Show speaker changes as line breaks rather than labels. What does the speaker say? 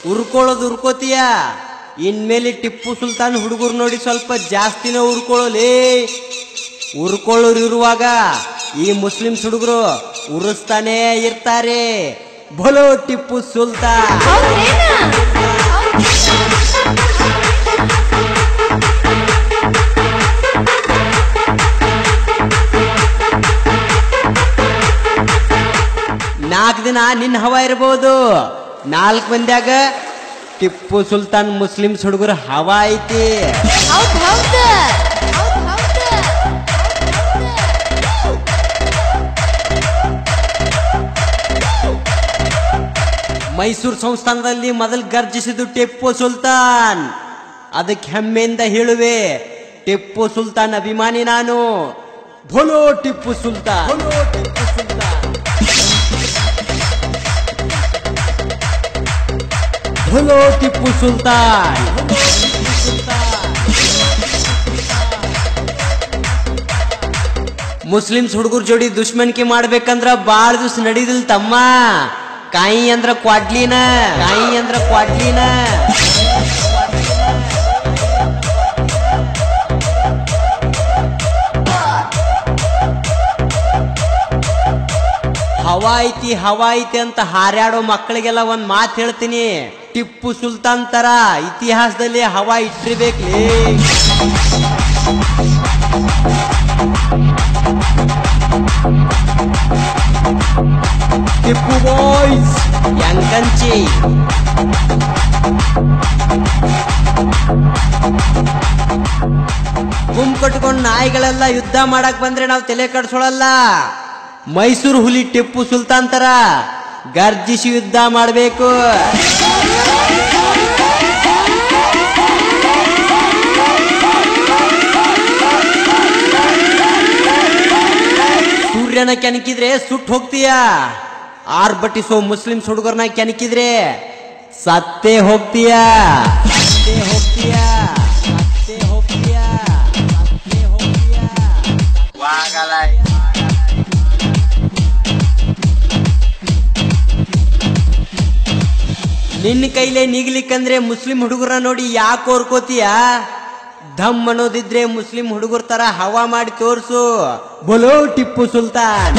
ಉರ್ಕೊಳ್ಳೋದು ಉರ್ಕೋತೀಯ. ಇನ್ಮೇಲೆ ಟಿಪ್ಪು ಸುಲ್ತಾನ್ ಹುಡುಗರು ನೋಡಿ ಸ್ವಲ್ಪ ಜಾಸ್ತಿನೇ ಉರ್ಕೊಳ್ಳೋಲೇ. ಉರ್ಕೊಳ್ಳೋರು ಇರುವಾಗ ಈ ಮುಸ್ಲಿಮ್ಸ್ ಹುಡುಗರು ಉರಿಸ್ತಾನೇ ಇರ್ತಾರೆ. ಬೋಲೋ ಟಿಪ್ಪು ಸುಲ್ತಾನ್. ನಾಲ್ಕು ದಿನ ನಿನ್ನ ಹವಾ ಇರಬಹುದು, 4 ಮಂದಿಯಾಗ ಟಿಪ್ಪು ಸುಲ್ತಾನ್ ಮುಸ್ಲಿಮ್ಸ್ ಹುಡುಗರು ಹವಾ ಐತಿ. ಮೈಸೂರು ಸಂಸ್ಥಾನದಲ್ಲಿ ಮೊದಲು ಗರ್ಜಿಸಿದ್ದು ಟಿಪ್ಪು ಸುಲ್ತಾನ್. ಅದಕ್ಕೆ ಹೆಮ್ಮೆಯಿಂದ ಹೇಳುವೆ, ಟಿಪ್ಪು ಸುಲ್ತಾನ್ ಅಭಿಮಾನಿ ನಾನು. ಬೋಲೋ ಟಿಪ್ಪು ಸುಲ್ತಾನ್. ಬೋಲೋ ಟಿಪ್ಪು ಸುಲ್ತಾನ್. ಮುಸ್ಲಿಮ್ಸ್ ಹುಡುಗರ ಜೋಡಿ ದುಶ್ಮನ್ಕಿ ಮಾಡ್ಬೇಕಂದ್ರ ಬಾಳ ದಿವ್ಸ ನಡೀದಿಲ್ ತಮ್ಮ. ಕಾಯಿ ಅಂದ್ರ ಕ್ವಾಡ್ಲಿನ, ಕಾಯಿ ಅಂದ್ರ ಕ್ವಾಡ್ಲಿನ. ಹವಾ ಐತಿ ಅಂತ ಹಾರ್ಯಾಡೋ ಮಕ್ಕಳಿಗೆಲ್ಲ ಒಂದ್ ಮಾತು ಹೇಳ್ತೀನಿ. ಟಿಪ್ಪು ಸುಲ್ತಾನ್ ತರ ಇತಿಹಾಸದಲ್ಲಿ ಹವಾ ಇಟ್ಟಿರ್ಬೇಕ್ಲೇ. ಟಿಪ್ಪು ಬಾಯ್ಸ್ ಯಂಕಂಚಿ. ಗುಂಪು ಕಟ್ಕೊಂಡು ನಾಯಿಗಳೆಲ್ಲ ಯುದ್ಧ ಮಾಡಕ್ ಬಂದ್ರೆ ನಾವು ತಲೆ ಕಡ್ಸೋಳಲ್ಲ. ಮೈಸೂರು ಹುಲಿ ಟಿಪ್ಪು ಸುಲ್ತಾನ್ ತರ ಗರ್ಜಿಸಿ ಯುದ್ಧ ಮಾಡಬೇಕು. ಸೂರ್ಯನ ಕೆಣಕಿದ್ರೆ ಸುಟ್ಟು ಹೋಗ್ತೀಯ. ಆರ್ಭಟಿಸೋ ಮುಸ್ಲಿಮ್ಸ್ ಹುಡುಗರನ್ನ ಕೆಣಕಿದ್ರೆ ಸತ್ತೇ ಹೋಗ್ತೀಯ. ನಿನ್ನ ಕೈಲೇ ನಿಗ್ಲಿಕ್ಕಂದ್ರೆ ಮುಸ್ಲಿಂ ಹುಡುಗರ ನೋಡಿ ಯಾಕೆ ಓರ್ಕೋತೀಯ? ಧಮ್ ಅನ್ನೋದಿದ್ರೆ ಮುಸ್ಲಿಂ ಹುಡುಗರ ತರ ಹವಾ ಮಾಡಿ ತೋರ್ಸು. ಬೋಲೋ ಟಿಪ್ಪು ಸುಲ್ತಾನ್.